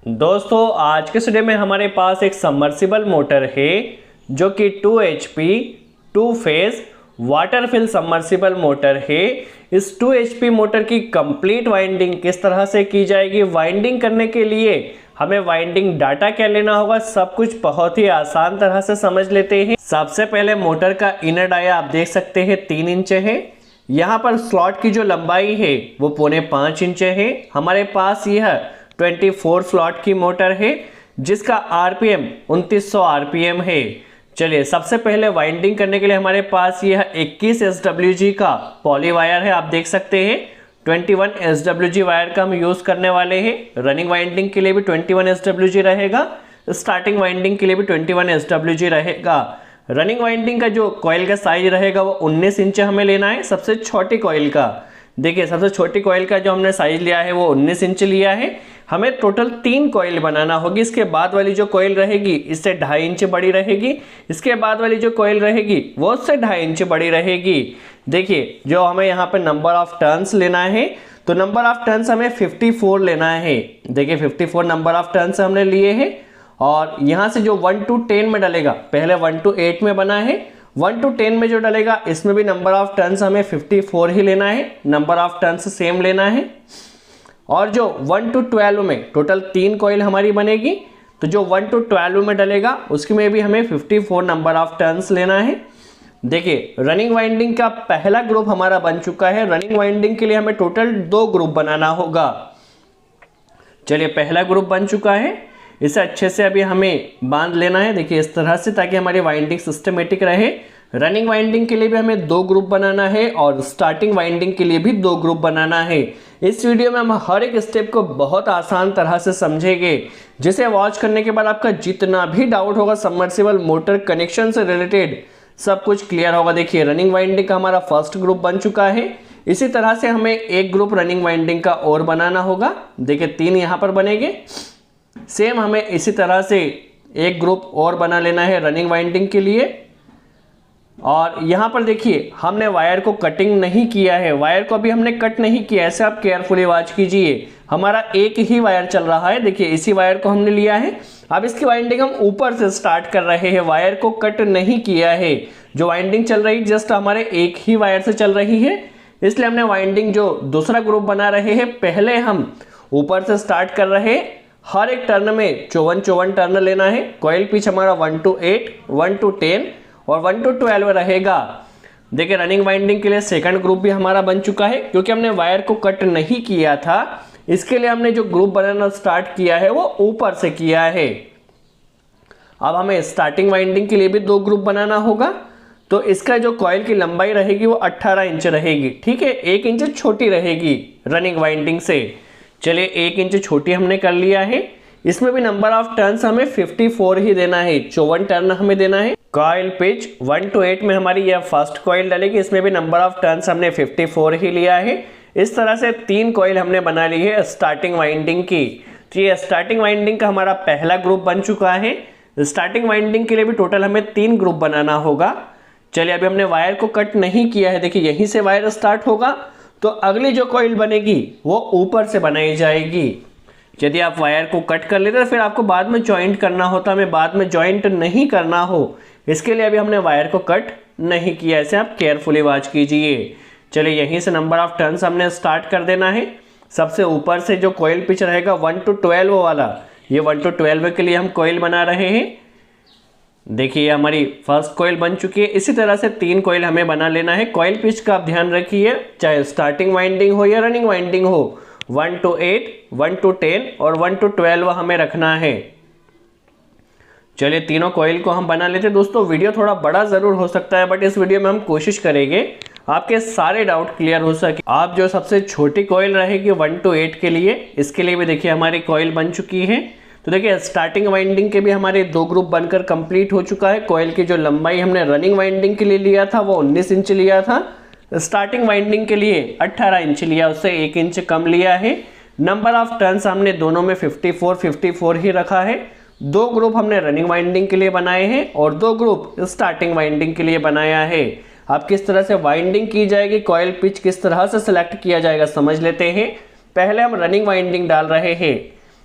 दोस्तों आज के वीडियो में हमारे पास एक सबमर्सिबल मोटर है जो कि 2 HP 2 phase water fill submersible motor है। इस 2 HP मोटर की कंप्लीट वाइंडिंग किस तरह से की जाएगी, वाइंडिंग करने के लिए हमें वाइंडिंग डाटा क्या लेना होगा, सब कुछ बहुत ही आसान तरह से समझ लेते हैं। सबसे पहले मोटर का इनर डाया आप देख सकते हैं 3 इंच है। यहाँ पर स्लॉट की जो लंबाई है वो 4.5 इंच है। हमारे पास यह 24 स्लॉट की मोटर है जिसका आरपीएम 2900 आरपीएम है। चलिए सबसे पहले वाइंडिंग करने के लिए हमारे पास यह 21 SWG का पॉली वायर है। आप देख सकते हैं 21 SWG वायर का हम यूज करने वाले हैं। रनिंग वाइंडिंग के लिए भी 21 SWG रहेगा, स्टार्टिंग वाइंडिंग के लिए भी 21 SWG रहेगा। रनिंग वाइंडिंग का जो कॉइल का साइज रहेगा वो 19 इंच हमें लेना है। सबसे छोटी कॉइल का देखिए, सबसे छोटी कॉइल का जो हमने साइज लिया है वो 19 इंच लिया है। हमें टोटल 3 कॉइल बनाना होगी। इसके बाद वाली जो कॉइल रहेगी इससे 2.5 इंच बड़ी रहेगी, इसके बाद वाली जो कॉइल रहेगी वो उससे 2.5 इंच बड़ी रहेगी। देखिए जो हमें यहाँ पे नंबर ऑफ टर्न्स लेना है तो नंबर ऑफ टर्न्स हमें 54 लेना है। देखिए 54 नंबर ऑफ टर्न्स हमने लिए हैं और यहाँ से जो 1 to 10 में डलेगा, पहले 1 to 8 में बना है, 1 to 10 में जो डलेगा इसमें भी नंबर ऑफ टर्न्स हमें 54 ही लेना है, नंबर ऑफ टर्न्स सेम लेना है। और जो 1 to 12 में टोटल 3 कॉइल हमारी बनेगी तो जो 1 to 12 में डलेगा उसकी में भी हमें 54 नंबर ऑफ टर्न्स लेना है। देखिए रनिंग वाइंडिंग का पहला ग्रुप हमारा बन चुका है। रनिंग वाइंडिंग के लिए हमें टोटल 2 ग्रुप बनाना होगा। चलिए पहला ग्रुप बन चुका है, इसे अच्छे से अभी हमें बांध लेना है। देखिए इस तरह से, ताकि हमारी वाइंडिंग सिस्टमेटिक रहे। रनिंग वाइंडिंग के लिए भी हमें 2 ग्रुप बनाना है और स्टार्टिंग वाइंडिंग के लिए भी 2 ग्रुप बनाना है। इस वीडियो में हम हर एक स्टेप को बहुत आसान तरह से समझेंगे, जिसे वॉच करने के बाद आपका जितना भी डाउट होगा सबमर्सिबल मोटर कनेक्शन से रिलेटेड सब कुछ क्लियर होगा। देखिए रनिंग वाइंडिंग का हमारा फर्स्ट ग्रुप बन चुका है। इसी तरह से हमें एक ग्रुप रनिंग वाइंडिंग का और बनाना होगा। देखिए 3 यहाँ पर बनेंगे। सेम हमें इसी तरह से एक ग्रुप और बना लेना है रनिंग वाइंडिंग के लिए। और यहाँ पर देखिए हमने वायर को कटिंग नहीं किया है, वायर को अभी हमने कट नहीं किया, ऐसे आप केयरफुली वॉच कीजिए। हमारा एक ही वायर चल रहा है, देखिए इसी वायर को हमने लिया है। अब इसकी वाइंडिंग हम ऊपर से स्टार्ट कर रहे हैं, वायर को कट नहीं किया है। जो वाइंडिंग चल रही जस्ट हमारे एक ही वायर से चल रही है, इसलिए हमने वाइंडिंग जो दूसरा ग्रुप बना रहे हैं पहले हम ऊपर से स्टार्ट कर रहे हैं। हर एक टर्न में 54 टर्न लेना है। कॉइल पिच हमारा 1 to 8, 1 to 10 और 1 to 12 रहेगा। देखिए रनिंग वाइंडिंग के लिए सेकंड ग्रुप भी हमारा बन चुका है। क्योंकि हमने वायर को कट नहीं किया था, इसके लिए हमने जो ग्रुप बनाना स्टार्ट किया है वो ऊपर से किया है। अब हमें स्टार्टिंग वाइंडिंग के लिए भी 2 ग्रुप बनाना होगा। तो इसका जो कॉइल की लंबाई रहेगी वो 18 इंच रहेगी, ठीक है, 1 इंच छोटी रहेगी रनिंग वाइंडिंग से। चलिए 1 इंच छोटी हमने कर लिया है। इसमें भी नंबर ऑफ टर्न्स हमें 54 ही देना है, 54 टर्न हमें देना है। कॉइल पिच 1 to 8 में हमारी यह फर्स्ट कॉइल डलेगी, इसमें भी नंबर ऑफ टर्न्स हमने 54 ही लिया है। इस तरह से 3 कॉइल हमने बना ली है स्टार्टिंग वाइंडिंग की। तो ये स्टार्टिंग वाइंडिंग का हमारा पहला ग्रुप बन चुका है। स्टार्टिंग वाइंडिंग के लिए भी टोटल हमें 3 ग्रुप बनाना होगा। चलिए अभी हमने वायर को कट नहीं किया है, देखिए यहीं से वायर स्टार्ट होगा तो अगली जो कॉइल बनेगी वो ऊपर से बनाई जाएगी। यदि आप वायर को कट कर लेते तो फिर आपको बाद में जॉइंट करना होता, हमें बाद में जॉइंट नहीं करना हो, इसके लिए अभी हमने वायर को कट नहीं किया। ऐसे आप केयरफुली वॉच कीजिए। चलिए यहीं से नंबर ऑफ टर्न्स हमने स्टार्ट कर देना है। सबसे ऊपर से जो कॉइल पिच रहेगा 1 to 12 वाला, ये 1 to 12 के लिए हम कॉइल बना रहे हैं। देखिए हमारी फर्स्ट कॉइल बन चुकी है। इसी तरह से 3 कॉइल हमें बना लेना है। कॉइल पिच का आप ध्यान रखिए, चाहे स्टार्टिंग वाइंडिंग हो या रनिंग वाइंडिंग हो, 1 to 8, 1 to 10 और 1 to 12 हमें रखना है। चलिए तीनों कॉइल को हम बना लेते हैं। दोस्तों वीडियो थोड़ा बड़ा जरूर हो सकता है, बट इस वीडियो में हम कोशिश करेंगे आपके सारे डाउट क्लियर हो सके। आप जो सबसे छोटी कॉइल रहेगी 1 to 8 के लिए, इसके लिए भी देखिए हमारी कॉइल बन चुकी है। तो देखिए स्टार्टिंग वाइंडिंग के भी हमारे 2 ग्रुप बनकर कंप्लीट हो चुका है। कॉइल की जो लंबाई हमने रनिंग वाइंडिंग के लिए लिया था वो 19 इंच लिया था, स्टार्टिंग वाइंडिंग के लिए 18 इंच लिया, उससे 1 इंच कम लिया है। नंबर ऑफ टर्न्स हमने दोनों में 54 ही रखा है। 2 ग्रुप हमने रनिंग वाइंडिंग के लिए बनाए हैं और 2 ग्रुप स्टार्टिंग वाइंडिंग के लिए बनाया है। अब किस तरह से वाइंडिंग की जाएगी, कॉइल पिच किस तरह से सिलेक्ट किया जाएगा समझ लेते हैं। पहले हम रनिंग वाइंडिंग डाल रहे हैं।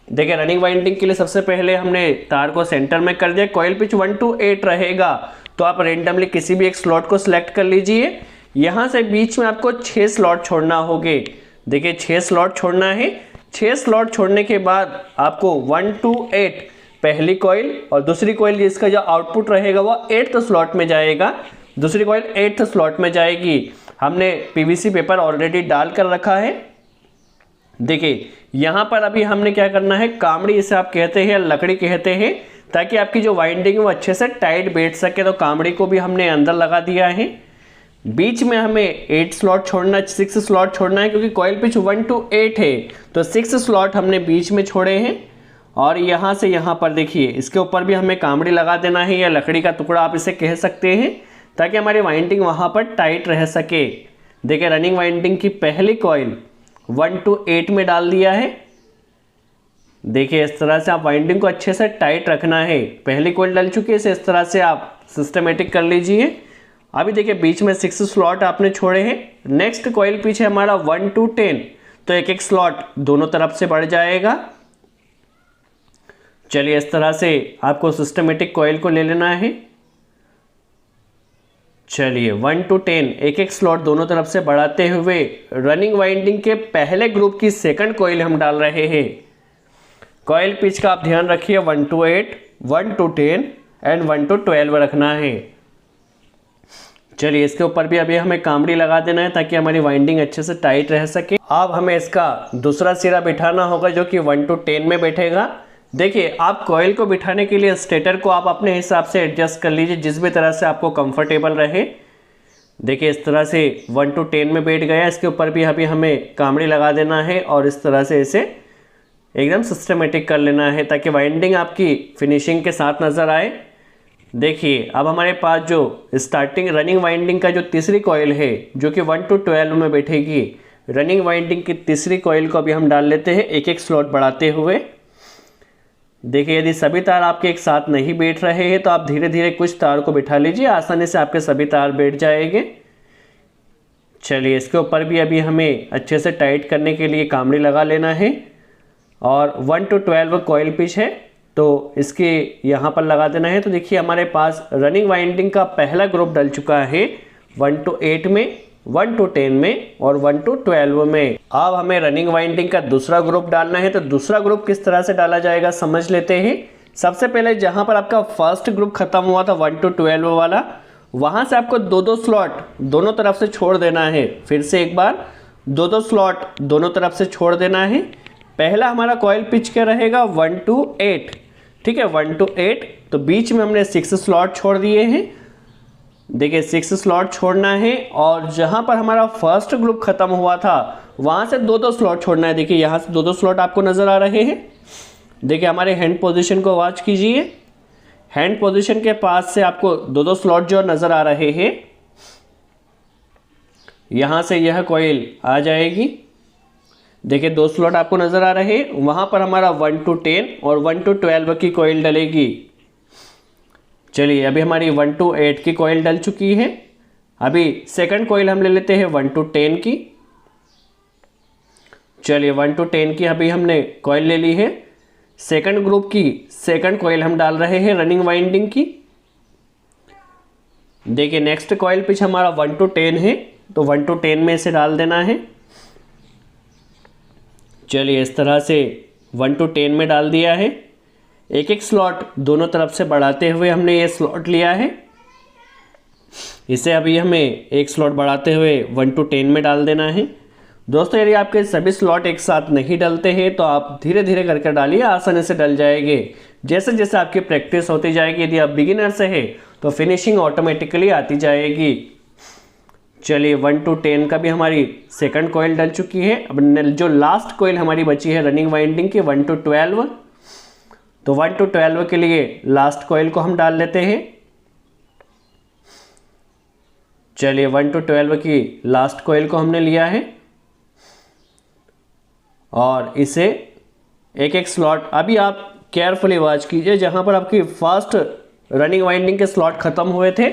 देखिए रनिंग वाइंडिंग के लिए सबसे पहले हमने तार को सेंटर में कर दिया। कॉइल पिच 1 to 8 रहेगा, तो आप रेंडमली किसी भी एक स्लॉट को सिलेक्ट कर लीजिए। यहाँ से बीच में आपको 6 स्लॉट छोड़ना होंगे। देखिए 6 स्लॉट छोड़ना है। 6 स्लॉट छोड़ने के बाद आपको 1 to 8 पहली कॉइल और दूसरी कॉइल जिसका जो आउटपुट रहेगा वो 8th स्लॉट में जाएगा, दूसरी कॉइल 8th स्लॉट में जाएगी। हमने पीवीसी पेपर ऑलरेडी डाल कर रखा है। देखिए यहाँ पर अभी हमने क्या करना है, कामड़ी इसे आप कहते हैं या लकड़ी कहते हैं, ताकि आपकी जो वाइंडिंग है वो अच्छे से टाइट बैठ सके। तो कामड़ी को भी हमने अंदर लगा दिया है। बीच में हमें 6 स्लॉट छोड़ना है, क्योंकि कॉइल पिच 1 to 8 है, तो 6 स्लॉट हमने बीच में छोड़े हैं। और यहाँ से यहाँ पर देखिए इसके ऊपर भी हमें कामड़ी लगा देना है, या लकड़ी का टुकड़ा आप इसे कह सकते हैं, ताकि हमारी वाइंडिंग वहाँ पर टाइट रह सके। देखिए रनिंग वाइंडिंग की पहली कॉइल 1 to 8 में डाल दिया है। देखिए इस तरह से आप वाइंडिंग को अच्छे से टाइट रखना है। पहली कॉइल डल चुकी है, इस तरह से आप सिस्टमेटिक कर लीजिए। अभी देखिए बीच में 6 स्लॉट आपने छोड़े हैं। नेक्स्ट कॉइल पीछे हमारा 1 to 10, तो एक एक स्लॉट दोनों तरफ से बढ़ जाएगा। चलिए इस तरह से आपको सिस्टमेटिक कॉइल को ले लेना है। चलिए 1 to 10 एक एक स्लॉट दोनों तरफ से बढ़ाते हुए रनिंग वाइंडिंग के पहले ग्रुप की सेकंड कॉइल हम डाल रहे हैं। कॉइल पिच का आप ध्यान रखिए 1 to 8, 1 to 10 एंड 1 to 12 रखना है। चलिए इसके ऊपर भी अभी हमें कामड़ी लगा देना है, ताकि हमारी वाइंडिंग अच्छे से टाइट रह सके। अब हमें इसका दूसरा सिरा बिठाना होगा, जो कि 1 to 10 में बैठेगा। देखिए आप कॉइल को बिठाने के लिए स्टेटर को आप अपने हिसाब से एडजस्ट कर लीजिए, जिस भी तरह से आपको कंफर्टेबल रहे। देखिए इस तरह से 1 to 10 में बैठ गया। इसके ऊपर भी अभी हमें कामड़ी लगा देना है और इस तरह से इसे एकदम सिस्टमेटिक कर लेना है, ताकि वाइंडिंग आपकी फिनिशिंग के साथ नज़र आए। देखिए अब हमारे पास जो स्टार्टिंग रनिंग वाइंडिंग का जो तीसरी कॉइल है, जो कि 1 to 12 में बैठेगी, रनिंग वाइंडिंग की तीसरी कॉइल को अभी हम डाल लेते हैं, एक एक स्लॉट बढ़ाते हुए। देखिए यदि सभी तार आपके एक साथ नहीं बैठ रहे हैं, तो आप धीरे धीरे कुछ तार को बिठा लीजिए, आसानी से आपके सभी तार बैठ जाएंगे। चलिए इसके ऊपर भी अभी हमें अच्छे से टाइट करने के लिए कामड़ी लगा लेना है। और 1 to 12 कॉइल पिच है, तो इसके यहाँ पर लगा देना है। तो देखिए हमारे पास रनिंग वाइंडिंग का पहला ग्रुप डल चुका है 1 to 8 में, 1 to 10 में और 1 to 12 में। अब हमें रनिंग वाइंडिंग का दूसरा ग्रुप डालना है। तो दूसरा ग्रुप किस तरह से डाला जाएगा समझ लेते हैं। सबसे पहले जहाँ पर आपका फर्स्ट ग्रुप खत्म हुआ था 1 to 12 वाला, वहाँ से आपको 2-2 स्लॉट दोनों तरफ से छोड़ देना है। फिर से एक बार 2-2 स्लॉट दोनों तरफ से छोड़ देना है। पहला हमारा कॉइल पिच क्या रहेगा 1 to 8, ठीक है 1 to 8। तो बीच में हमने 6 स्लॉट छोड़ दिए हैं। देखिए 6 स्लॉट छोड़ना है, और जहाँ पर हमारा फर्स्ट ग्रुप खत्म हुआ था वहाँ से 2-2 स्लॉट छोड़ना है। देखिए यहाँ से 2-2 स्लॉट आपको नज़र आ रहे हैं। देखिए हमारे हैंड पोजीशन को वॉच कीजिए। हैंड पोजीशन के पास से आपको 2-2 स्लॉट जो नज़र आ रहे हैं, यहाँ से यह कॉइल आ जाएगी। देखिए 2 स्लॉट आपको नज़र आ रहे हैं। वहाँ पर हमारा 1 to 10 और 1 to 12 की कॉइल डलेगी। चलिए अभी हमारी 1 to 8 की कॉइल डल चुकी है। अभी सेकंड कॉइल हम ले लेते हैं 1 to 10 की। चलिए 1 to 10 की अभी हमने कॉइल ले ली है। सेकंड ग्रुप की सेकंड कॉइल हम डाल रहे हैं रनिंग वाइंडिंग की। देखिए नेक्स्ट कॉइल पिच हमारा 1 to 10 है, तो 1 to 10 में इसे डाल देना है। चलिए इस तरह से 1 to 10 में डाल दिया है। एक एक स्लॉट दोनों तरफ से बढ़ाते हुए हमने ये स्लॉट लिया है। इसे अभी हमें एक स्लॉट बढ़ाते हुए 1 to 10 में डाल देना है। दोस्तों यदि आपके सभी स्लॉट एक साथ नहीं डलते हैं, तो आप धीरे धीरे करके डालिए, आसानी से डल जाएंगे। जैसे जैसे आपकी प्रैक्टिस होती जाएगी, यदि आप बिगिनर से है तो फिनिशिंग ऑटोमेटिकली आती जाएगी। चलिए 1 to 10 का भी हमारी सेकंड कॉइल डल चुकी है। अब जो लास्ट कॉइल हमारी बची है रनिंग वाइंडिंग की 1 to 12, तो 1 to 12 के लिए लास्ट कॉइल को हम डाल लेते हैं। चलिए 1 to 12 की लास्ट कॉइल को हमने लिया है, और इसे एक एक स्लॉट अभी आप केयरफुली वॉच कीजिए। जहां पर आपकी फर्स्ट रनिंग वाइंडिंग के स्लॉट खत्म हुए थे,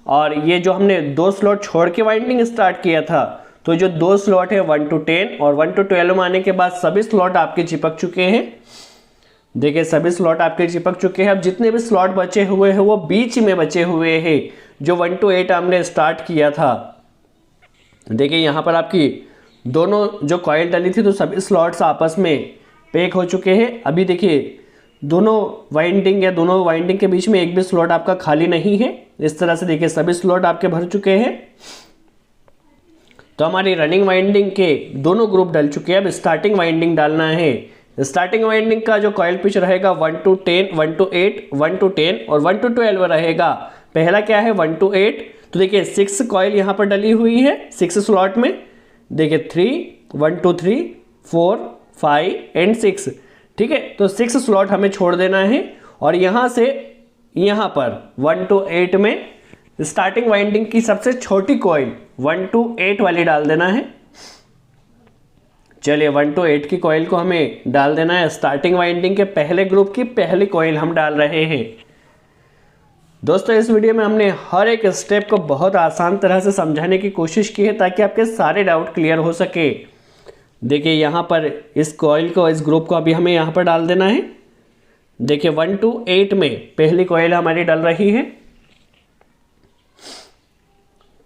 और ये जो हमने 2 स्लॉट छोड़ के वाइंडिंग स्टार्ट किया था, तो जो 2 स्लॉट है 1 to 10 और 1 to 12 में आने के बाद सभी स्लॉट आपके चिपक चुके हैं। देखिए सभी स्लॉट आपके चिपक चुके हैं। अब जितने भी स्लॉट बचे हुए हैं वो बीच में बचे हुए हैं, जो 1 to 8 हमने स्टार्ट किया था। देखिए यहाँ पर आपकी दोनों जो कॉइल डली थी तो सभी स्लॉट्स आपस में पैक हो चुके हैं। अभी देखिए दोनों वाइंडिंग के बीच में एक भी स्लॉट आपका खाली नहीं है। इस तरह से देखिए सभी स्लॉट आपके भर चुके हैं। तो हमारी रनिंग वाइंडिंग के दोनों ग्रुप डल चुके हैं। अब स्टार्टिंग वाइंडिंग डालना है। स्टार्टिंग वाइंडिंग का जो कॉइल पिच रहेगा 1 to 10, 1 to 8, 1 to 10 और 1 to 12 रहेगा। पहला क्या है 1 to 8, तो देखिए 6 कॉइल यहाँ पर डली हुई है 6 स्लॉट में। देखिए 1 2 3 4 5 एंड 6, ठीक है। तो 6 स्लॉट हमें छोड़ देना है और यहाँ से यहाँ पर 1 to 8 में स्टार्टिंग वाइंडिंग की सबसे छोटी कॉइल 1 to 8 वाली डाल देना है। चलिए 1 to 8 की कॉइल को हमें डाल देना है। स्टार्टिंग वाइंडिंग के पहले ग्रुप की पहली कॉइल हम डाल रहे हैं। दोस्तों इस वीडियो में हमने हर एक स्टेप को बहुत आसान तरह से समझाने की कोशिश की है ताकि आपके सारे डाउट क्लियर हो सके। देखिए यहाँ पर इस कॉइल को, इस ग्रुप को अभी हमें यहाँ पर डाल देना है। देखिए 1 to 8 में पहली कॉइल हमारी डल रही है।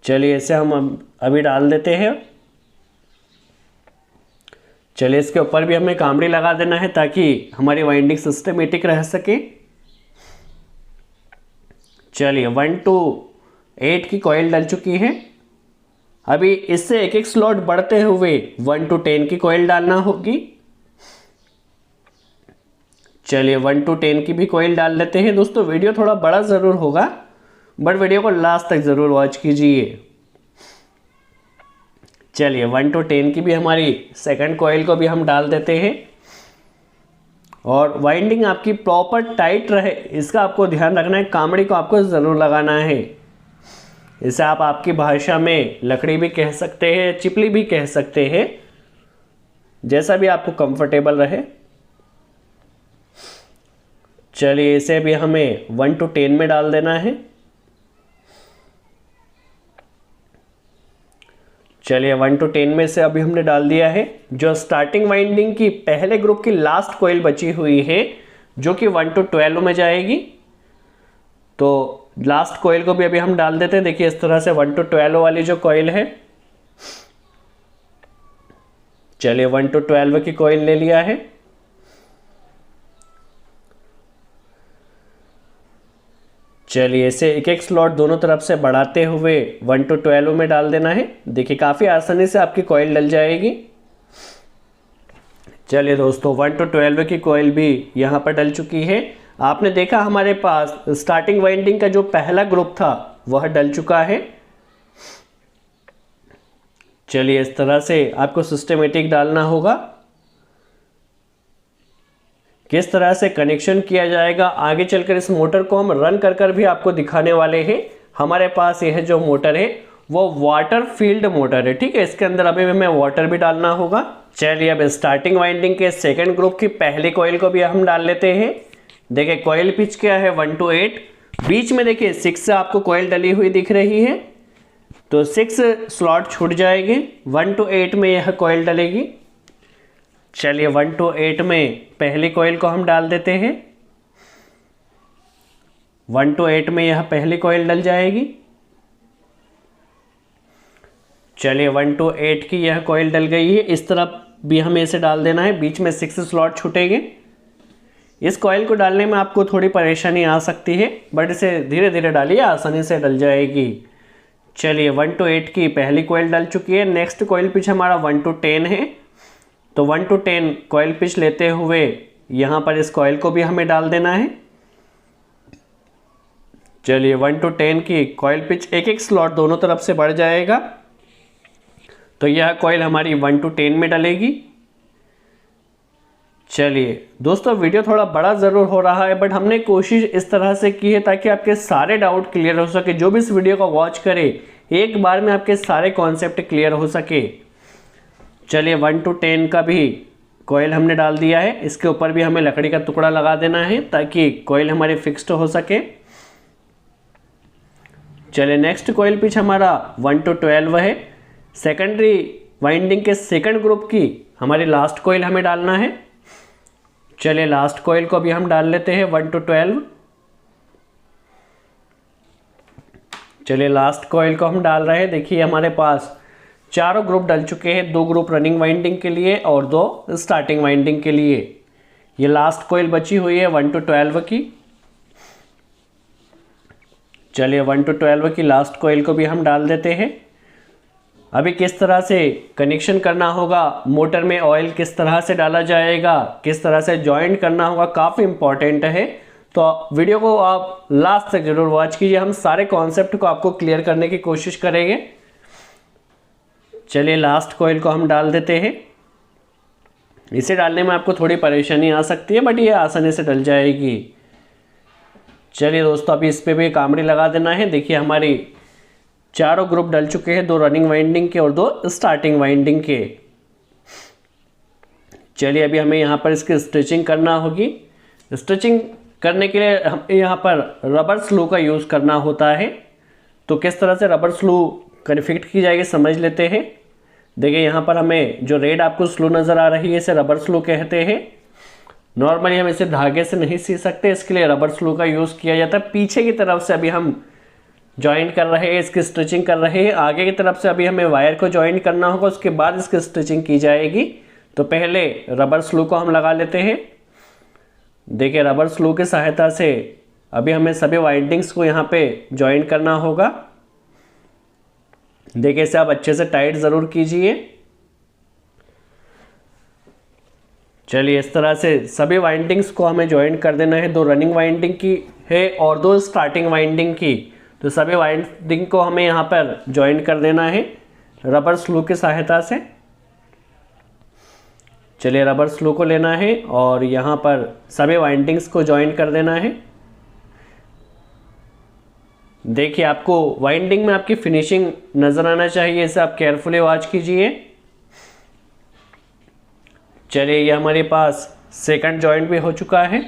चलिए इसे हम अभी डाल देते हैं। चलिए इसके ऊपर भी हमें कामड़ी लगा देना है ताकि हमारी वाइंडिंग सिस्टमेटिक रह सके। चलिए 1 to 8 की कॉइल डल चुकी है। अभी इससे एक एक स्लॉट बढ़ते हुए 1 to 10 की कॉइल डालना होगी। चलिए 1 to 10 की भी कॉइल डाल लेते हैं। दोस्तों वीडियो थोड़ा बड़ा ज़रूर होगा बट वीडियो को लास्ट तक ज़रूर वॉच कीजिए। चलिए 1 to 10 की भी हमारी सेकंड कॉइल को भी हम डाल देते हैं और वाइंडिंग आपकी प्रॉपर टाइट रहे इसका आपको ध्यान रखना है। कामड़ी को आपको ज़रूर लगाना है। इसे आप आपकी भाषा में लकड़ी भी कह सकते हैं, चिपली भी कह सकते हैं, जैसा भी आपको कंफर्टेबल रहे। चलिए इसे भी हमें 1 to 10 में डाल देना है। चलिए 1 to 10 में से अभी हमने डाल दिया है। जो स्टार्टिंग वाइंडिंग की पहले ग्रुप की लास्ट कॉइल बची हुई है जो कि 1 to 12 में जाएगी, तो लास्ट कॉइल को भी अभी हम डाल देते हैं। देखिए इस तरह से 1 to 12 वाली जो कॉइल है। चलिए 1 to 12 की कॉइल ले लिया है। चलिए इसे एक एक स्लॉट दोनों तरफ से बढ़ाते हुए 1 to 12 में डाल देना है। देखिए काफ़ी आसानी से आपकी कॉइल डल जाएगी। चलिए दोस्तों 1 to 12 की कॉइल भी यहाँ पर डल चुकी है। आपने देखा हमारे पास स्टार्टिंग वाइंडिंग का जो पहला ग्रुप था वह डल चुका है। चलिए इस तरह से आपको सिस्टमेटिक डालना होगा। किस तरह से कनेक्शन किया जाएगा आगे चलकर इस मोटर को हम रन कर भी आपको दिखाने वाले हैं। हमारे पास यह जो मोटर है वो वाटर फील्ड मोटर है, ठीक है। इसके अंदर अभी हमें वाटर भी डालना होगा। चलिए अब स्टार्टिंग वाइंडिंग के सेकंड ग्रुप की पहली कॉइल को भी हम डाल लेते हैं। देखिए कॉइल पिच क्या है 1 to 8, बीच में देखिए 6 से आपको कॉइल डली हुई दिख रही है, तो 6 स्लॉट छूट जाएंगे। 1 to 8 में यह कॉइल डलेगी। चलिए 1 to 8 में पहली कॉइल को हम डाल देते हैं। 1 to 8 में यह पहली कॉइल डल जाएगी। चलिए 1 to 8 की यह कॉइल डल गई है। इस तरफ भी हमें इसे डाल देना है। बीच में 6 स्लॉट छूटेंगे। इस कॉइल को डालने में आपको थोड़ी परेशानी आ सकती है बट इसे धीरे धीरे डालिए, आसानी से डल जाएगी। चलिए 1 to 8 की पहली कॉइल डल चुकी है। नेक्स्ट कॉइल पिच हमारा 1 to 10 है, तो 1 to 10 कॉइल पिच लेते हुए यहाँ पर इस कॉइल को भी हमें डाल देना है। चलिए 1 to 10 की कॉइल पिच एक एक स्लॉट दोनों तरफ से बढ़ जाएगा, तो यह कॉइल हमारी 1 to 10 में डलेगी। चलिए दोस्तों वीडियो थोड़ा बड़ा ज़रूर हो रहा है बट हमने कोशिश इस तरह से की है ताकि आपके सारे डाउट क्लियर हो सके। जो भी इस वीडियो को वॉच करे एक बार में आपके सारे कॉन्सेप्ट क्लियर हो सके। चलिए 1 to 10 का भी कॉइल हमने डाल दिया है। इसके ऊपर भी हमें लकड़ी का टुकड़ा लगा देना है ताकि कॉइल हमारी फिक्स्ड हो सके। चलिए नेक्स्ट कॉइल पिच हमारा 1 to 12 है। सेकेंडरी वाइंडिंग के सेकंड ग्रुप की हमारी लास्ट कॉइल हमें डालना है। चलिए लास्ट कॉइल को भी हम डाल लेते हैं 1 to 12। चलिए लास्ट कॉइल को हम डाल रहे हैं। देखिए हमारे पास चारों ग्रुप डल चुके हैं, 2 ग्रुप रनिंग वाइंडिंग के लिए और 2 स्टार्टिंग वाइंडिंग के लिए। ये लास्ट कॉइल बची हुई है 1 to 12 की। चलिए 1 to 12 की लास्ट कॉइल को भी हम डाल देते हैं। अभी किस तरह से कनेक्शन करना होगा, मोटर में ऑयल किस तरह से डाला जाएगा, किस तरह से जॉइंट करना होगा, काफ़ी इंपॉर्टेंट है। तो वीडियो को आप लास्ट तक जरूर वॉच कीजिए, हम सारे कॉन्सेप्ट को आपको क्लियर करने की कोशिश करेंगे। चलिए लास्ट कॉइल को हम डाल देते हैं। इसे डालने में आपको थोड़ी परेशानी आ सकती है, बट ये आसानी से डल जाएगी। चलिए दोस्तों, अभी इस पर भी कामड़ी लगा देना है। देखिए हमारी चारों ग्रुप डल चुके हैं, 2 रनिंग वाइंडिंग के और 2 स्टार्टिंग वाइंडिंग के। चलिए अभी हमें यहाँ पर इसकी स्टिचिंग करना होगी। स्टिचिंग करने के लिए हम यहाँ पर रबर स्लू का यूज़ करना होता है। तो किस तरह से रबर स्लू फिट की जाएगी समझ लेते हैं। देखिए यहाँ पर हमें जो रेड आपको स्लू नज़र आ रही है इसे रबर स्लू कहते हैं। नॉर्मली हम इसे धागे से नहीं सी सकते, इसके लिए रबर स्लू का यूज़ किया जाता है। पीछे की तरफ से अभी हम जॉइंट कर रहे हैं, इसकी स्टिचिंग कर रहे हैं। आगे की तरफ से अभी हमें वायर को जॉइंट करना होगा, उसके बाद इसकी स्टिचिंग की जाएगी। तो पहले रबर स्लू को हम लगा लेते हैं। देखिए रबर स्लू की सहायता से अभी हमें सभी वाइंडिंग्स को यहाँ पे जॉइंट करना होगा। देखिए इसे आप अच्छे से टाइट ज़रूर कीजिए। चलिए इस तरह से सभी वाइंडिंग्स को हमें जॉइंट कर देना है। 2 रनिंग वाइंडिंग की है और 2 स्टार्टिंग वाइंडिंग की। तो सभी वाइंडिंग को हमें यहाँ पर जॉइंट कर देना है रबर स्लू की सहायता से। चलिए रबर स्लू को लेना है और यहाँ पर सभी वाइंडिंग्स को जॉइंट कर देना है। देखिए आपको वाइंडिंग में आपकी फिनिशिंग नज़र आना चाहिए, इसे आप केयरफुली वॉच कीजिए। चलिए ये हमारे पास सेकंड जॉइंट भी हो चुका है।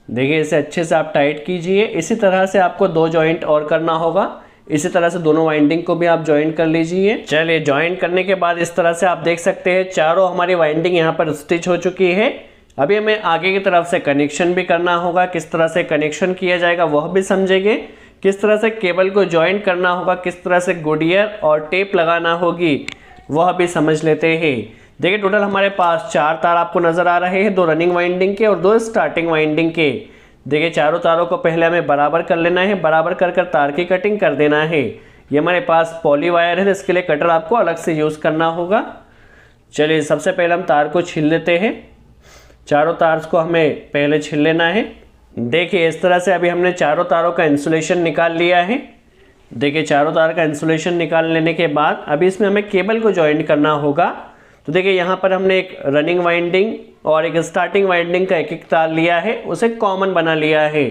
देखिए इसे अच्छे से आप टाइट कीजिए। इसी तरह से आपको 2 जॉइंट और करना होगा। इसी तरह से दोनों वाइंडिंग को भी आप जॉइंट कर लीजिए। चलिए जॉइंट करने के बाद इस तरह से आप देख सकते हैं चारों हमारी वाइंडिंग यहाँ पर स्टिच हो चुकी है। अभी हमें आगे की तरफ से कनेक्शन भी करना होगा। किस तरह से कनेक्शन किया जाएगा वह भी समझेंगे। किस तरह से केबल को जॉइंट करना होगा, किस तरह से गुडियर और टेप लगाना होगी वह भी समझ लेते हैं। देखिए टोटल हमारे पास 4 तार आपको नज़र आ रहे हैं, 2 रनिंग वाइंडिंग के और 2 स्टार्टिंग वाइंडिंग के। देखिए चारों तारों को पहले हमें बराबर कर लेना है। बराबर कर कर तार की कटिंग कर देना है। ये हमारे पास पॉली वायर है, तो इसके लिए कटर आपको अलग से यूज़ करना होगा। चलिए सबसे पहले हम तार को छील लेते हैं। चारों तार को हमें पहले छील लेना है। देखिए इस तरह से अभी हमने चारों तारों का इंसुलेशन निकाल लिया है। देखिए चारों तार का इंसुलेशन निकाल लेने के बाद अभी इसमें हमें केबल को जॉइंट करना होगा। तो देखिए यहाँ पर हमने एक रनिंग वाइंडिंग और एक स्टार्टिंग वाइंडिंग का एक तार लिया है, उसे कॉमन बना लिया है।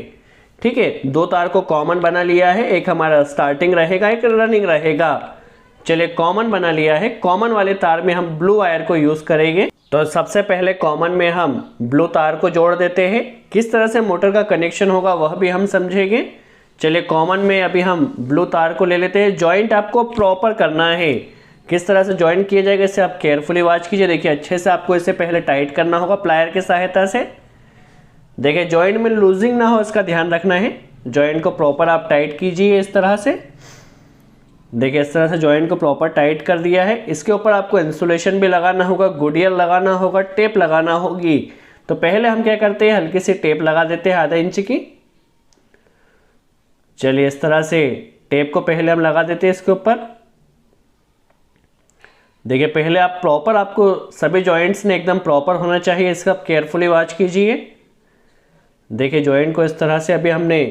ठीक है, 2 तार को कॉमन बना लिया है। एक हमारा स्टार्टिंग रहेगा, एक रनिंग रहेगा। चलिए कॉमन बना लिया है। कॉमन वाले तार में हम ब्लू वायर को यूज़ करेंगे। तो सबसे पहले कॉमन में हम ब्लू तार को जोड़ देते हैं। किस तरह से मोटर का कनेक्शन होगा वह भी हम समझेंगे। चलिए कॉमन में अभी हम ब्लू तार को ले लेते हैं। जॉइंट आपको प्रॉपर करना है। किस तरह से जॉइंट किया जाएगा इसे आप केयरफुली वॉच कीजिए। देखिए अच्छे से आपको इसे पहले टाइट करना होगा प्लायर की सहायता से। देखिए जॉइंट में लूजिंग ना हो इसका ध्यान रखना है। जॉइंट को प्रॉपर आप टाइट कीजिए इस तरह से। देखिए इस तरह से जॉइंट को प्रॉपर टाइट कर दिया है। इसके ऊपर आपको इंसुलेशन भी लगाना होगा, गुडियर लगाना होगा, टेप लगाना होगी। तो पहले हम क्या करते हैं, हल्की सी टेप लगा देते हैं आधा इंच की। चलिए इस तरह से टेप को पहले हम लगा देते हैं इसके ऊपर। देखिए पहले आप प्रॉपर, आपको सभी जॉइंट्स ने एकदम प्रॉपर होना चाहिए, इसका आप केयरफुली वॉच कीजिए। देखिए जॉइंट को इस तरह से अभी हमने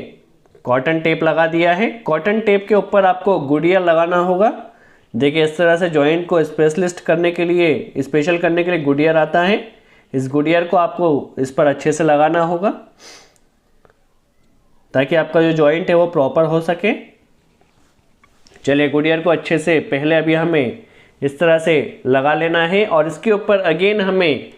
कॉटन टेप लगा दिया है। कॉटन टेप के ऊपर आपको गुडियर लगाना होगा। देखिए इस तरह से जॉइंट को स्पेशलिस्ट करने के लिए, स्पेशल करने के लिए गुडियर आता है। इस गुडियर को आपको इस पर अच्छे से लगाना होगा ताकि आपका जो जॉइंट है वो प्रॉपर हो सके। चलिए गुडियर को अच्छे से पहले अभी हमें इस तरह से लगा लेना है और इसके ऊपर अगेन हमें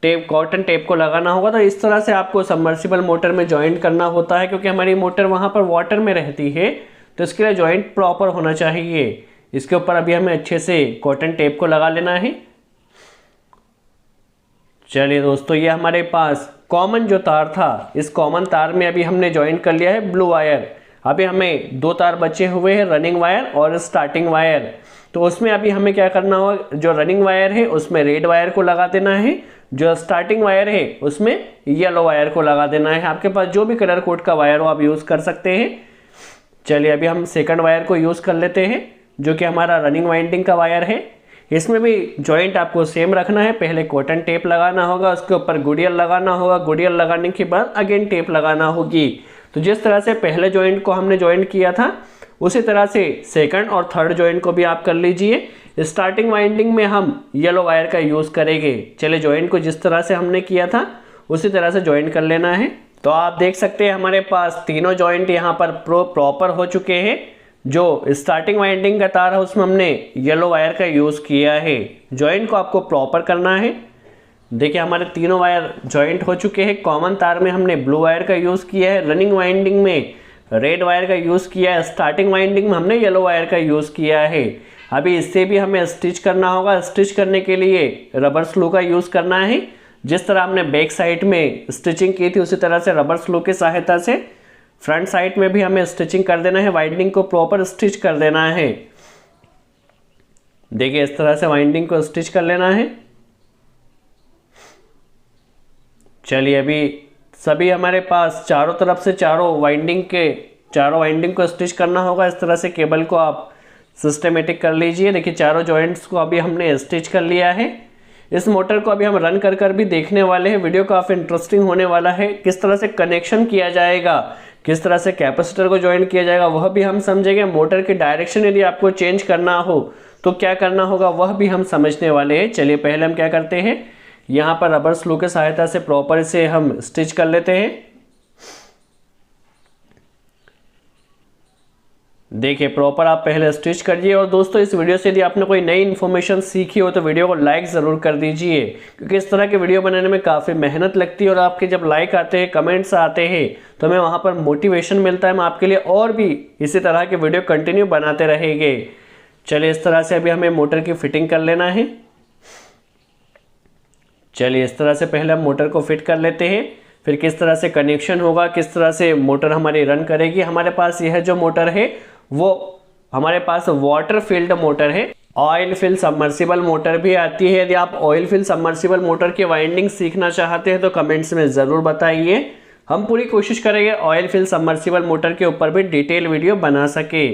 टेप, कॉटन टेप को लगाना होगा। तो इस तरह से आपको सबमर्सिबल मोटर में जॉइंट करना होता है, क्योंकि हमारी मोटर वहाँ पर वाटर में रहती है, तो इसके लिए जॉइंट प्रॉपर होना चाहिए। इसके ऊपर अभी हमें अच्छे से कॉटन टेप को लगा लेना है। चलिए दोस्तों, ये हमारे पास कॉमन जो तार था, इस कॉमन तार में अभी हमने ज्वाइन कर लिया है ब्लू वायर। अभी हमें 2 तार बचे हुए हैं, रनिंग वायर और स्टार्टिंग वायर। तो उसमें अभी हमें क्या करना होगा, जो रनिंग वायर है उसमें रेड वायर को लगा देना है, जो स्टार्टिंग वायर है उसमें येलो वायर को लगा देना है। आपके पास जो भी कलर कोड का वायर हो आप यूज़ कर सकते हैं। चलिए अभी हम सेकंड वायर को यूज़ कर लेते हैं, जो कि हमारा रनिंग वाइंडिंग का वायर है। इसमें भी जॉइंट आपको सेम रखना है। पहले कॉटन टेप लगाना होगा, उसके ऊपर गुडियल लगाना होगा, गुडियल लगाने के बाद अगेन टेप लगाना होगी। तो जिस तरह से पहले जॉइंट को हमने जॉइंट किया था, उसी तरह से सेकंड और थर्ड जॉइंट को भी आप कर लीजिए। स्टार्टिंग वाइंडिंग में हम येलो वायर का यूज़ करेंगे। चलिए जॉइंट को जिस तरह से हमने किया था उसी तरह से जॉइंट कर लेना है। तो आप देख सकते हैं हमारे पास तीनों जॉइंट यहाँ पर प्रॉपर हो चुके हैं। जो स्टार्टिंग वाइंडिंग का तार है उसमें हमने येलो वायर का यूज़ किया है। जॉइंट को आपको प्रॉपर करना है। देखिए हमारे तीनों वायर जॉइंट हो चुके हैं। कॉमन तार में हमने ब्लू वायर का यूज़ किया है, रनिंग वाइंडिंग में रेड वायर का यूज़ किया है, स्टार्टिंग वाइंडिंग में हमने येलो वायर का यूज़ किया है। अभी इससे भी हमें स्टिच करना होगा। स्टिच करने के लिए रबर स्लू का यूज़ करना है। जिस तरह हमने बैक साइड में स्टिचिंग की थी उसी तरह से रबर स्लू की सहायता से फ्रंट साइड में भी हमें स्टिचिंग कर देना है। वाइंडिंग को प्रॉपर स्टिच कर देना है। देखिए इस तरह से वाइंडिंग को स्टिच कर लेना है। चलिए अभी सभी हमारे पास चारों तरफ से चारों वाइंडिंग को स्टिच करना होगा। इस तरह से केबल को आप सिस्टमेटिक कर लीजिए। देखिए चारों जॉइंट्स को अभी हमने स्टिच कर लिया है। इस मोटर को अभी हम रन कर भी देखने वाले हैं। वीडियो काफ़ी इंटरेस्टिंग होने वाला है। किस तरह से कनेक्शन किया जाएगा, किस तरह से कैपेसिटर को ज्वाइन किया जाएगा वह भी हम समझेंगे। मोटर की डायरेक्शन यदि आपको चेंज करना हो तो क्या करना होगा वह भी हम समझने वाले हैं। चलिए पहले हम क्या करते हैं, यहाँ पर रबर स्लू की सहायता से प्रॉपर से हम स्टिच कर लेते हैं। देखिए प्रॉपर आप पहले स्टिच करिए। और दोस्तों इस वीडियो से यदि आपने कोई नई इन्फॉर्मेशन सीखी हो तो वीडियो को लाइक ज़रूर कर दीजिए, क्योंकि इस तरह के वीडियो बनाने में काफ़ी मेहनत लगती है। और आपके जब लाइक आते हैं, कमेंट्स आते हैं तो हमें वहाँ पर मोटिवेशन मिलता है। हम आपके लिए और भी इसी तरह के वीडियो कंटिन्यू बनाते रहेंगे। चलिए इस तरह से अभी हमें मोटर की फिटिंग कर लेना है। चलिए इस तरह से पहले हम मोटर को फिट कर लेते हैं, फिर किस तरह से कनेक्शन होगा, किस तरह से मोटर हमारी रन करेगी। हमारे पास यह जो मोटर है वो हमारे पास वाटर फील्ड मोटर है। ऑयल फिल सबमर्सिबल मोटर भी आती है। यदि आप ऑयल फिल सबमर्सिबल मोटर की वाइंडिंग सीखना चाहते हैं तो कमेंट्स में ज़रूर बताइए। हम पूरी कोशिश करेंगे ऑयल फिल सबमर्सिबल मोटर के ऊपर भी डिटेल वीडियो बना सके।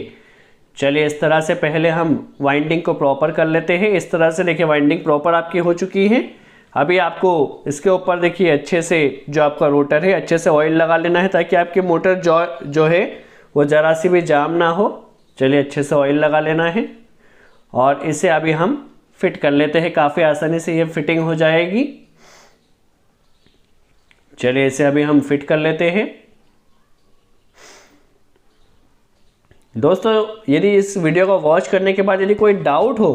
चलिए इस तरह से पहले हम वाइंडिंग को प्रॉपर कर लेते हैं। इस तरह से देखिए वाइंडिंग प्रॉपर आपकी हो चुकी है। अभी आपको इसके ऊपर देखिए अच्छे से जो आपका रोटर है अच्छे से ऑयल लगा लेना है, ताकि आपकी मोटर जो है वो ज़रा सी भी जाम ना हो। चलिए अच्छे से ऑयल लगा लेना है और इसे अभी हम फिट कर लेते हैं। काफ़ी आसानी से ये फिटिंग हो जाएगी। चलिए इसे अभी हम फिट कर लेते हैं। दोस्तों यदि इस वीडियो को वॉच करने के बाद यदि कोई डाउट हो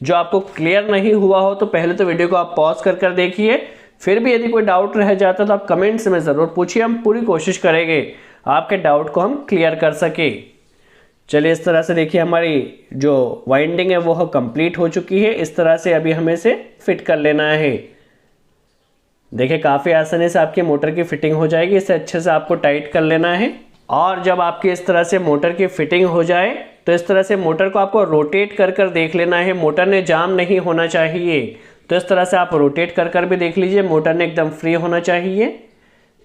जो आपको क्लियर नहीं हुआ हो तो पहले तो वीडियो को आप पॉज कर देखिए। फिर भी यदि कोई डाउट रह जाता तो आप कमेंट्स में ज़रूर पूछिए। हम पूरी कोशिश करेंगे आपके डाउट को हम क्लियर कर सके। चलिए इस तरह से देखिए हमारी जो वाइंडिंग है वो कंप्लीट हो चुकी है। इस तरह से अभी हमें इसे फिट कर लेना है। देखिए काफ़ी आसानी से आपकी मोटर की फिटिंग हो जाएगी। इसे अच्छे से आपको टाइट कर लेना है। और जब आपकी इस तरह से मोटर की फिटिंग हो जाए तो इस तरह से मोटर को आपको रोटेट कर देख लेना है। मोटर ने जाम नहीं होना चाहिए। तो इस तरह से आप रोटेट कर भी देख लीजिए। मोटर ने एकदम फ्री होना चाहिए।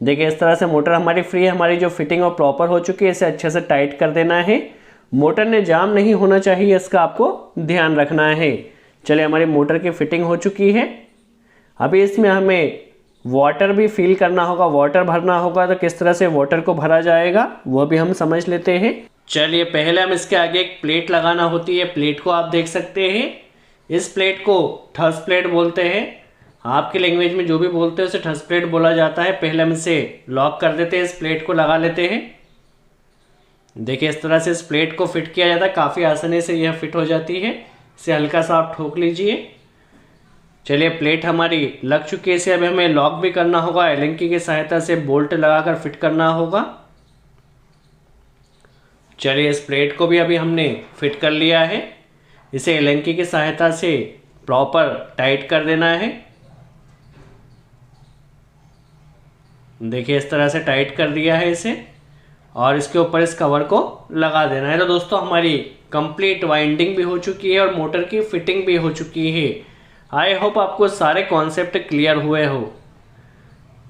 देखिए इस तरह से मोटर हमारी फ्री है। हमारी जो फिटिंग वो प्रॉपर हो चुकी है। इसे अच्छे से टाइट कर देना है। मोटर ने जाम नहीं होना चाहिए, इसका आपको ध्यान रखना है। चलिए हमारी मोटर की फिटिंग हो चुकी है। अभी इसमें हमें वाटर भी फिल करना होगा, वाटर भरना होगा। तो किस तरह से वाटर को भरा जाएगा वो भी हम समझ लेते हैं। चलिए पहले हम इसके आगे एक प्लेट लगाना होती है। प्लेट को आप देख सकते हैं। इस प्लेट को ठस प्लेट बोलते हैं। आपकी लैंग्वेज में जो भी बोलते हैं उसे ठस प्लेट बोला जाता है। पहले हम इसे लॉक कर देते हैं, इस प्लेट को लगा लेते हैं। देखिए इस तरह से इस प्लेट को फिट किया जाता है। काफ़ी आसानी से यह फिट हो जाती है। इसे हल्का सा आप ठोक लीजिए। चलिए प्लेट हमारी लग चुकी है। इसे अभी हमें लॉक भी करना होगा। एलेंकी की सहायता से बोल्ट लगाकर फिट करना होगा। चलिए इस प्लेट को भी अभी हमने फिट कर लिया है। इसे एलेंकी की सहायता से प्रॉपर टाइट कर देना है। देखिए इस तरह से टाइट कर दिया है इसे और इसके ऊपर इस कवर को लगा देना है। तो दोस्तों हमारी कंप्लीट वाइंडिंग भी हो चुकी है और मोटर की फिटिंग भी हो चुकी है। आई होप आपको सारे कॉन्सेप्ट क्लियर हुए हो।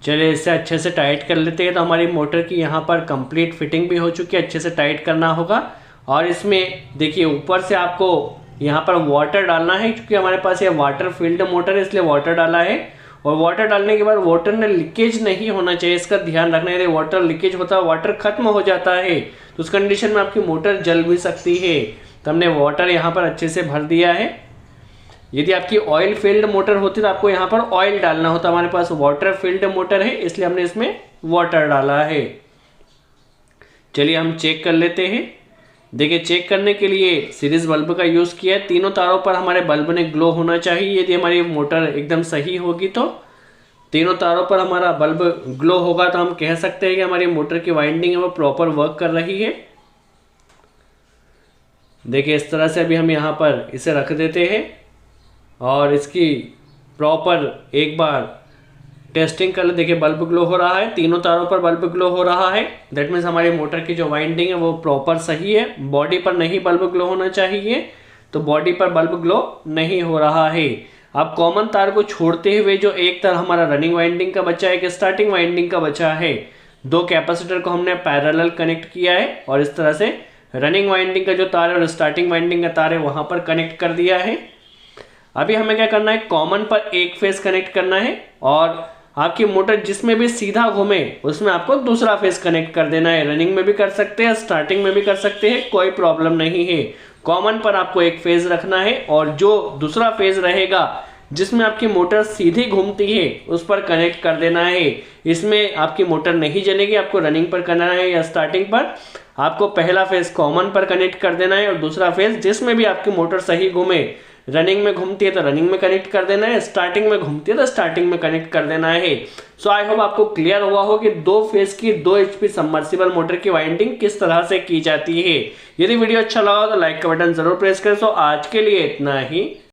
चलिए इसे अच्छे से टाइट कर लेते हैं। तो हमारी मोटर की यहाँ पर कंप्लीट फिटिंग भी हो चुकी है, अच्छे से टाइट करना होगा। और इसमें देखिए ऊपर से आपको यहाँ पर वाटर डालना है, क्योंकि हमारे पास ये वाटर फील्ड मोटर है इसलिए वाटर डाला है। और वाटर डालने के बाद वाटर में लीकेज नहीं होना चाहिए, इसका ध्यान रखना है। यदि वाटर लीकेज होता है, वाटर खत्म हो जाता है, तो उस कंडीशन में आपकी मोटर जल भी सकती है। तो हमने वाटर यहाँ पर अच्छे से भर दिया है। यदि आपकी ऑयल फील्ड मोटर होती तो आपको यहाँ पर ऑयल डालना होता। हमारे पास वाटर फील्ड मोटर है इसलिए हमने इसमें वाटर डाला है। चलिए हम चेक कर लेते हैं। देखिए चेक करने के लिए सीरीज बल्ब का यूज़ किया है। तीनों तारों पर हमारे बल्ब ने ग्लो होना चाहिए। यदि हमारी मोटर एकदम सही होगी तो तीनों तारों पर हमारा बल्ब ग्लो होगा, तो हम कह सकते हैं कि हमारी मोटर की वाइंडिंग है वो प्रॉपर वर्क कर रही है। देखिए इस तरह से अभी हम यहाँ पर इसे रख देते हैं और इसकी प्रॉपर एक बार टेस्टिंग कर ले। देखिए बल्ब ग्लो हो रहा है, तीनों तारों पर बल्ब ग्लो हो रहा है। दैट मीन्स हमारी मोटर की जो वाइंडिंग है वो प्रॉपर सही है। बॉडी पर नहीं बल्ब ग्लो होना चाहिए, तो बॉडी पर बल्ब ग्लो नहीं हो रहा है। अब कॉमन तार को छोड़ते हुए जो एक तार हमारा रनिंग वाइंडिंग का बचा है, एक स्टार्टिंग वाइंडिंग का बचा है, दो कैपेसिटर को हमने पैरेलल कनेक्ट किया है और इस तरह से रनिंग वाइंडिंग का जो तार है और स्टार्टिंग वाइंडिंग का तार है वहां पर कनेक्ट कर दिया है। अभी हमें क्या करना है, कॉमन पर एक फेस कनेक्ट करना है और आपकी मोटर जिसमें भी सीधा घूमे उसमें आपको दूसरा फेस कनेक्ट कर देना है। रनिंग में भी कर सकते हैं, स्टार्टिंग में भी कर सकते हैं, कोई प्रॉब्लम नहीं है। कॉमन पर आपको एक फेज रखना है और जो दूसरा फेज रहेगा जिसमें आपकी मोटर सीधी घूमती है उस पर कनेक्ट कर देना है। इसमें आपकी मोटर नहीं जलेगी। आपको रनिंग पर करना है या स्टार्टिंग पर, आपको पहला फेज कॉमन पर कनेक्ट कर देना है और दूसरा फेज जिसमें भी आपकी मोटर सही घूमे, रनिंग में घूमती है तो रनिंग में कनेक्ट कर देना है, स्टार्टिंग में घूमती है तो स्टार्टिंग में कनेक्ट कर देना है। सो आई होप आपको क्लियर हुआ हो कि 2 फेज की 2 HP सबमर्सिबल मोटर की वाइंडिंग किस तरह से की जाती है। यदि वीडियो अच्छा लगा तो लाइक का बटन जरूर प्रेस करें। सो आज के लिए इतना ही।